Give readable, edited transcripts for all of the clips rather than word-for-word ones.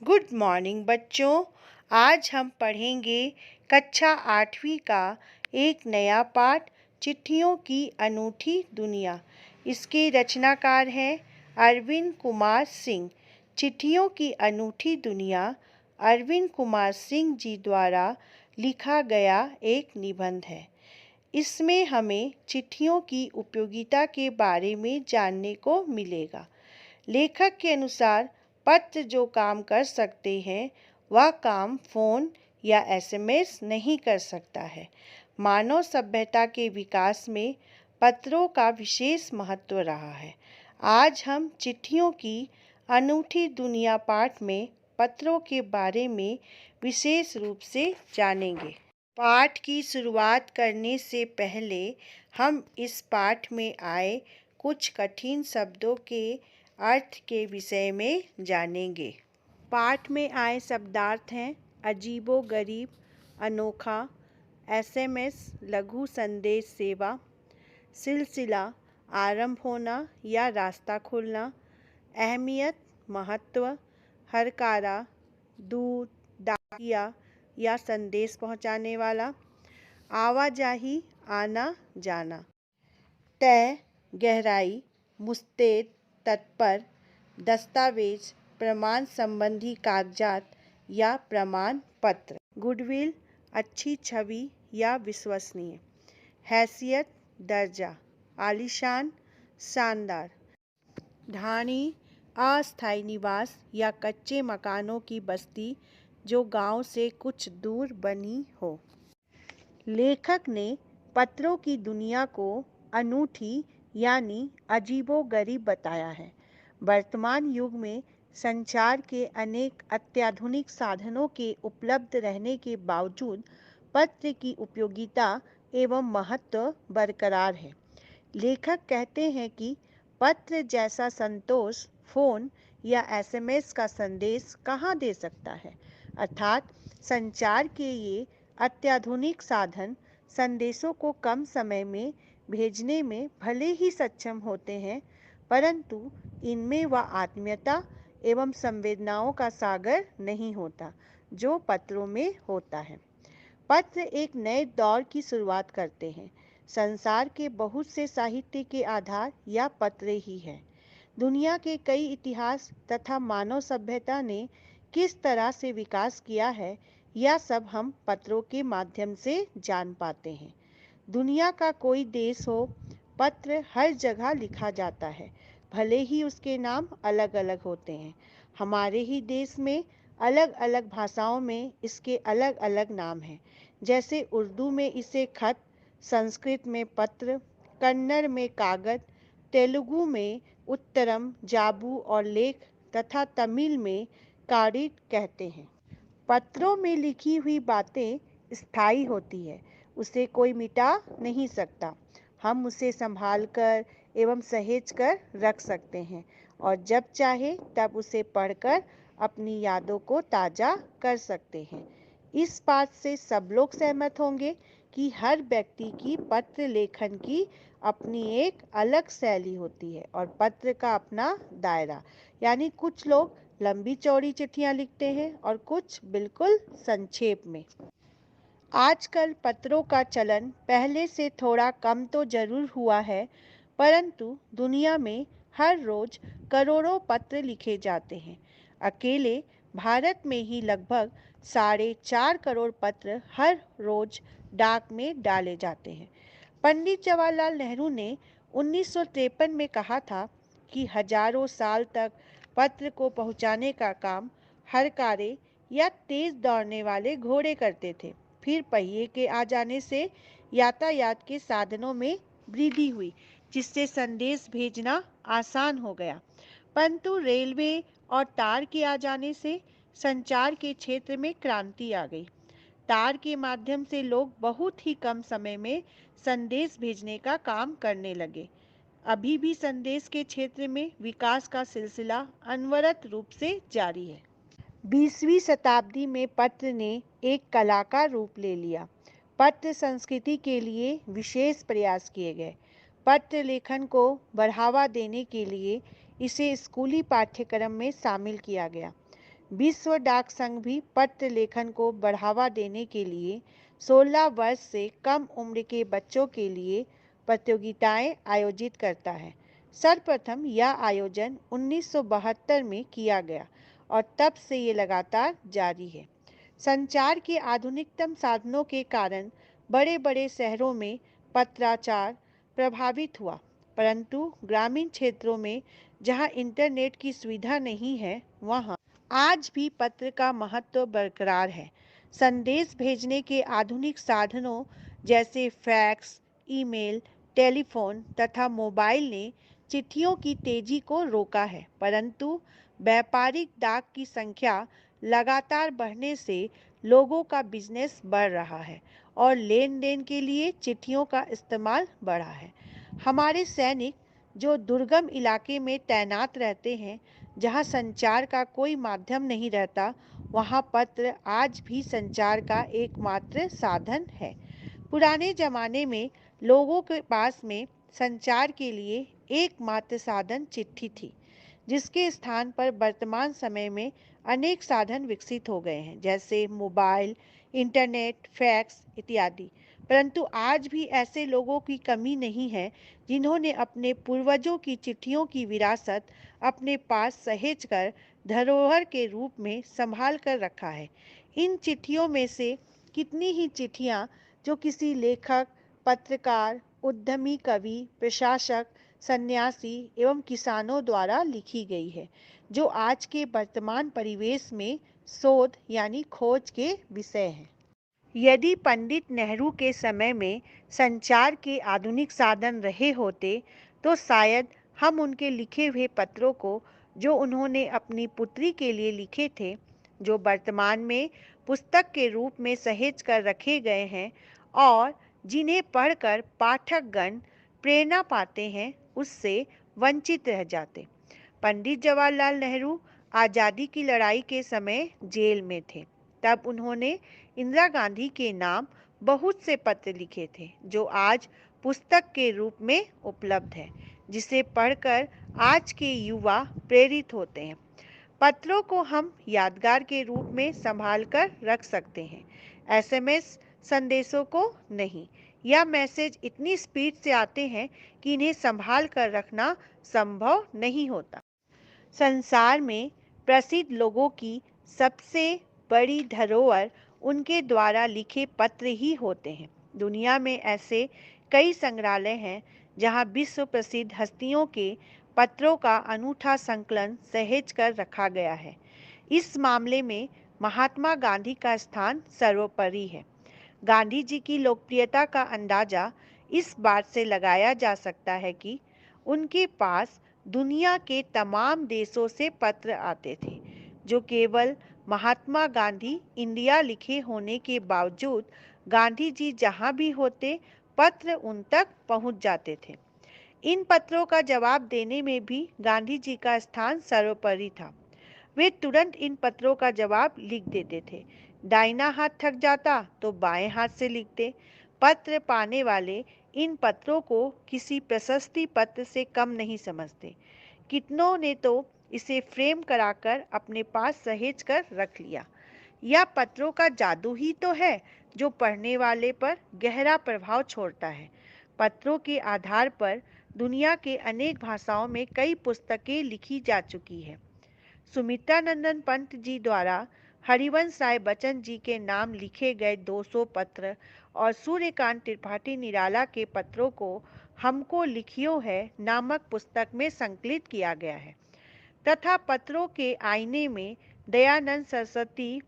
Good morning बच्चों। आज हम पढ़ेंगे कक्षा 8वीं का एक नया पाठ, चिट्ठियों की अनूठी दुनिया। इसके रचनाकार हैं अरविंद कुमार सिंह। चिट्ठियों की अनूठी दुनिया अरविंद कुमार सिंह जी द्वारा लिखा गया एक निबंध है। इसमें हमें चिट्ठियों की उपयोगिता के बारे में जानने को मिलेगा। लेखक के अनुसार पत्र जो काम कर सकते हैं वह काम फ़ोन या एसएमएस नहीं कर सकता है। मानव सभ्यता के विकास में पत्रों का विशेष महत्व रहा है। आज हम चिट्ठियों की अनूठी दुनिया पाठ में पत्रों के बारे में विशेष रूप से जानेंगे। पाठ की शुरुआत करने से पहले हम इस पाठ में आए कुछ कठिन शब्दों के अर्थ के विषय में जानेंगे। पाठ में आए शब्दार्थ हैं अजीबोगरीब, अनोखा, एसएमएस लघु संदेश सेवा, सिलसिला आरंभ होना या रास्ता खुलना, अहमियत महत्व, हरकारा दूत, डाकिया या संदेश पहुंचाने वाला, आवाजाही आना जाना, तय गहराई, मुस्तैद तत्पर, दस्तावेज प्रमाण संबंधी कागजात या प्रमाण पत्र, गुडविल अच्छी छवि या विश्वसनीय, हैसियत दर्जा, आलीशान शानदार, ढाणी अस्थायी निवास या कच्चे मकानों की बस्ती जो गांव से कुछ दूर बनी हो। लेखक ने पत्रों की दुनिया को अनूठी यानी अजीबोगरीब बताया है। वर्तमान युग में संचार के अनेक अत्याधुनिक साधनों के उपलब्ध रहने के बावजूद पत्र की उपयोगिता एवं महत्व बरकरार है। लेखक कहते हैं कि पत्र जैसा संतोष फ़ोन या एसएमएस का संदेश कहाँ दे सकता है। अर्थात संचार के ये अत्याधुनिक साधन संदेशों को कम समय में भेजने में भले ही सक्षम होते हैं, परंतु इनमें वह आत्मीयता एवं संवेदनाओं का सागर नहीं होता जो पत्रों में होता है। पत्र एक नए दौर की शुरुआत करते हैं। संसार के बहुत से साहित्य के आधार या पत्र ही है। दुनिया के कई इतिहास तथा मानव सभ्यता ने किस तरह से विकास किया है, यह सब हम पत्रों के माध्यम से जान पाते हैं। दुनिया का कोई देश हो, पत्र हर जगह लिखा जाता है, भले ही उसके नाम अलग अलग होते हैं। हमारे ही देश में अलग अलग भाषाओं में इसके अलग अलग नाम हैं। जैसे उर्दू में इसे खत, संस्कृत में पत्र, कन्नड़ में कागज, तेलुगु में उत्तरम, जाबू और लेख तथा तमिल में कारिट कहते हैं। पत्रों में लिखी हुई बातें स्थायी होती है, उसे कोई मिटा नहीं सकता। हम उसे संभाल कर एवं सहेज कर रख सकते हैं और जब चाहे तब उसे पढ़कर अपनी यादों को ताज़ा कर सकते हैं। इस बात से सब लोग सहमत होंगे कि हर व्यक्ति की पत्र लेखन की अपनी एक अलग शैली होती है और पत्र का अपना दायरा, यानी कुछ लोग लंबी चौड़ी चिट्ठियां लिखते हैं और कुछ बिल्कुल संक्षेप में। आजकल पत्रों का चलन पहले से थोड़ा कम तो जरूर हुआ है, परंतु दुनिया में हर रोज करोड़ों पत्र लिखे जाते हैं। अकेले भारत में ही लगभग 4.5 करोड़ पत्र हर रोज डाक में डाले जाते हैं। पंडित जवाहरलाल नेहरू ने 1953 में कहा था कि हजारों साल तक पत्र को पहुंचाने का काम हरकारे या तेज दौड़ने वाले घोड़े करते थे। फिर पहिए के आ जाने से यातायात के साधनों में वृद्धि हुई, जिससे संदेश भेजना आसान हो गया। परंतु रेलवे और तार के आ जाने से संचार के क्षेत्र में क्रांति आ गई। तार के माध्यम से लोग बहुत ही कम समय में संदेश भेजने का काम करने लगे। अभी भी संदेश के क्षेत्र में विकास का सिलसिला अनवरत रूप से जारी है। 20वीं शताब्दी में पत्र ने एक कला का रूप ले लिया। पत्र संस्कृति के लिए विशेष प्रयास किए गए। पत्र लेखन को बढ़ावा देने के लिए इसे स्कूली पाठ्यक्रम में शामिल किया गया। विश्व डाक संघ भी पत्र लेखन को बढ़ावा देने के लिए 16 वर्ष से कम उम्र के बच्चों के लिए प्रतियोगिताएं आयोजित करता है। सर्वप्रथम यह आयोजन 1972 में किया गया और तब से ये लगातार जारी है। संचार के आधुनिकतम साधनों के कारण बड़े बड़े शहरों में पत्राचार प्रभावित हुआ, परंतु ग्रामीण क्षेत्रों में जहां इंटरनेट की सुविधा नहीं है, वहां आज भी पत्र का महत्व बरकरार है। संदेश भेजने के आधुनिक साधनों जैसे फैक्स, ईमेल, टेलीफोन तथा मोबाइल ने चिट्ठियों की तेजी को रोका है, परंतु व्यापारिक डाक की संख्या लगातार बढ़ने से लोगों का बिजनेस बढ़ रहा है और लेन देन के लिए चिट्ठियों का इस्तेमाल बढ़ा है। हमारे सैनिक जो दुर्गम इलाके में तैनात रहते हैं, जहां संचार का कोई माध्यम नहीं रहता, वहां पत्र आज भी संचार का एकमात्र साधन है। पुराने जमाने में लोगों के पास में संचार के लिए एकमात्र साधन चिट्ठी थी, जिसके स्थान पर वर्तमान समय में अनेक साधन विकसित हो गए हैं, जैसे मोबाइल, इंटरनेट, फैक्स इत्यादि। परंतु आज भी ऐसे लोगों की कमी नहीं है जिन्होंने अपने पूर्वजों की चिट्ठियों की विरासत अपने पास सहेज कर धरोहर के रूप में संभाल कर रखा है। इन चिट्ठियों में से कितनी ही चिट्ठियां जो किसी लेखक, पत्रकार, उद्यमी, कवि, प्रशासक, सन्यासी एवं किसानों द्वारा लिखी गई है, जो आज के वर्तमान परिवेश में शोध यानी खोज के विषय है। यदि पंडित नेहरू के समय में संचार के आधुनिक साधन रहे होते, तो शायद हम उनके लिखे हुए पत्रों को, जो उन्होंने अपनी पुत्री के लिए लिखे थे, जो वर्तमान में पुस्तक के रूप में सहेज कर रखे गए हैं और जिन्हें पढ़कर पाठकगण प्रेरणा पाते हैं, उससे वंचित रह जाते। पंडित जवाहरलाल नेहरू आज़ादी की लड़ाई के समय जेल में थे। तब उन्होंने इंदिरा गांधी के नाम बहुत से पत्र लिखे थे, जो आज पुस्तक के रूप में उपलब्ध है, जिसे पढ़कर आज के युवा प्रेरित होते हैं। पत्रों को हम यादगार के रूप में संभाल कर रख सकते हैं, एसएमएस संदेशों को नहीं। यह मैसेज इतनी स्पीड से आते हैं कि इन्हें संभाल कर रखना संभव नहीं होता। संसार में प्रसिद्ध लोगों की सबसे बड़ी धरोहर उनके द्वारा लिखे पत्र ही होते हैं। दुनिया में ऐसे कई संग्रहालय हैं जहां विश्व प्रसिद्ध हस्तियों के पत्रों का अनूठा संकलन सहेज कर रखा गया है। इस मामले में महात्मा गांधी का स्थान सर्वोपरि है। गांधी जी की लोकप्रियता का अंदाजा इस बात से लगाया जा सकता है कि उनके पास दुनिया के तमाम देशों से पत्र आते थे, जो केवल महात्मा गांधी इंडिया लिखे होने के बावजूद गांधी जी जहां भी होते, पत्र उन तक पहुंच जाते थे। इन पत्रों का जवाब देने में भी गांधी जी का स्थान सर्वोपरि था। वे तुरंत इन पत्रों का जवाब लिख देते थे। दाहिना हाथ थक जाता तो बाएं हाथ से लिखते। पत्र पाने वाले इन पत्रों को किसी प्रशस्ति पत्र से कम नहीं समझते। कितनों ने तो इसे फ्रेम कराकर अपने पास सहेज कर रख लिया। यह पत्रों का जादू ही तो है, जो पढ़ने वाले पर गहरा प्रभाव छोड़ता है। पत्रों के आधार पर दुनिया के अनेक भाषाओं में कई पुस्तकें लिखी जा चुकी है। सुमित्रा नंदन पंत जी द्वारा हरिवंश राय बच्चन जी के नाम लिखे गए 200 पत्र और सूर्यकांत त्रिपाठी निराला के पत्रों को हमको लिखियो है नामक पुस्तक में संकलित किया गया है, तथा पत्रों के आईने में दयानंद सरस्वती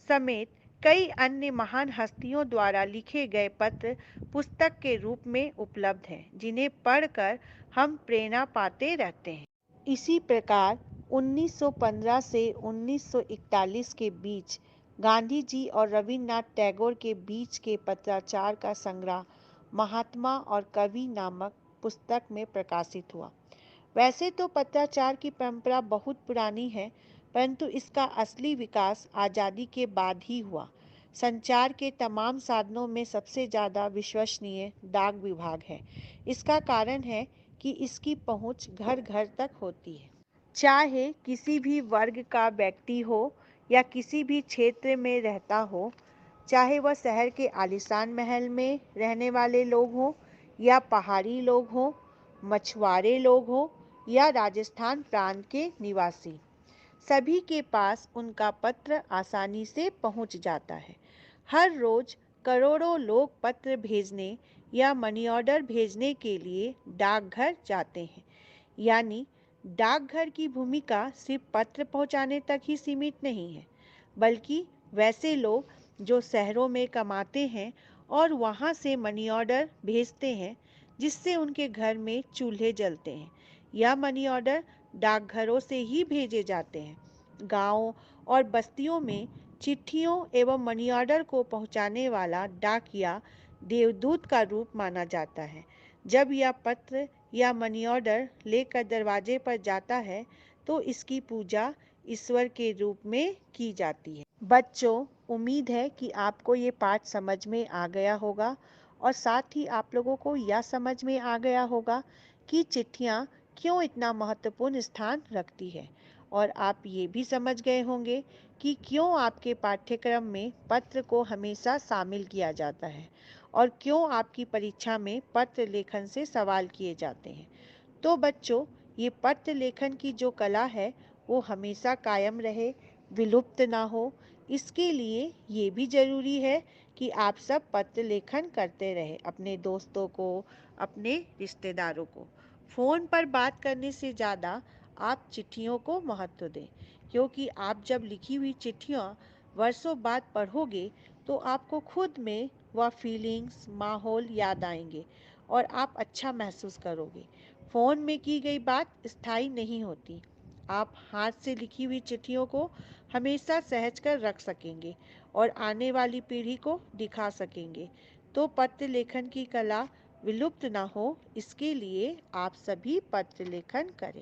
समेत कई अन्य महान हस्तियों द्वारा लिखे गए पत्र पुस्तक के रूप में उपलब्ध हैं, जिन्हें पढ़कर हम प्रेरणा पाते रहते हैं। इसी प्रकार 1915 से 1941 के बीच गांधी जी और रविन्द्रनाथ टैगोर के बीच के पत्राचार का संग्रह महात्मा और कवि नामक पुस्तक में प्रकाशित हुआ। वैसे तो पत्राचार की परंपरा बहुत पुरानी है, परंतु इसका असली विकास आज़ादी के बाद ही हुआ। संचार के तमाम साधनों में सबसे ज़्यादा विश्वसनीय डाक विभाग है। इसका कारण है कि इसकी पहुंच घर घर तक होती है। चाहे किसी भी वर्ग का व्यक्ति हो या किसी भी क्षेत्र में रहता हो, चाहे वह शहर के आलीशान महल में रहने वाले लोग हों या पहाड़ी लोग हों, मछुआरे लोग हों या राजस्थान प्रांत के निवासी, सभी के पास उनका पत्र आसानी से पहुंच जाता है। हर रोज करोड़ों लोग पत्र भेजने या मनी ऑर्डर भेजने के लिए डाकघर जाते हैं। यानी डाकघर की भूमिका सिर्फ पत्र पहुंचाने तक ही सीमित नहीं है, बल्कि वैसे लोग जो शहरों में कमाते हैं और वहां से मनी ऑर्डर भेजते हैं, जिससे उनके घर में चूल्हे जलते हैं, या मनी ऑर्डर डाकघरों से ही भेजे जाते हैं। गांवों और बस्तियों में चिट्ठियों एवं मनी ऑर्डर को पहुंचाने वाला डाकिया देवदूत का रूप माना जाता है। जब यह पत्र या मनी ऑर्डर लेकर दरवाजे पर जाता है तो इसकी पूजा ईश्वर के रूप में की जाती है। बच्चों, उम्मीद है कि आपको ये पाठ समझ में आ गया होगा और साथ ही आप लोगों को यह समझ में आ गया होगा कि चिट्ठियाँ क्यों इतना महत्वपूर्ण स्थान रखती है। और आप ये भी समझ गए होंगे कि क्यों आपके पाठ्यक्रम में पत्र को हमेशा शामिल किया जाता है और क्यों आपकी परीक्षा में पत्र लेखन से सवाल किए जाते हैं। तो बच्चों, ये पत्र लेखन की जो कला है वो हमेशा कायम रहे, विलुप्त ना हो, इसके लिए ये भी ज़रूरी है कि आप सब पत्र लेखन करते रहें अपने दोस्तों को, अपने रिश्तेदारों को। फ़ोन पर बात करने से ज़्यादा आप चिट्ठियों को महत्व दें, क्योंकि आप जब लिखी हुई चिट्ठियाँ वर्षों बाद पढ़ोगे तो आपको खुद में वह फीलिंग्स, माहौल याद आएंगे और आप अच्छा महसूस करोगे। फ़ोन में की गई बात स्थायी नहीं होती। आप हाथ से लिखी हुई चिट्ठियों को हमेशा सहज कर रख सकेंगे और आने वाली पीढ़ी को दिखा सकेंगे। तो पत्र लेखन की कला विलुप्त ना हो, इसके लिए आप सभी पत्र लेखन करें।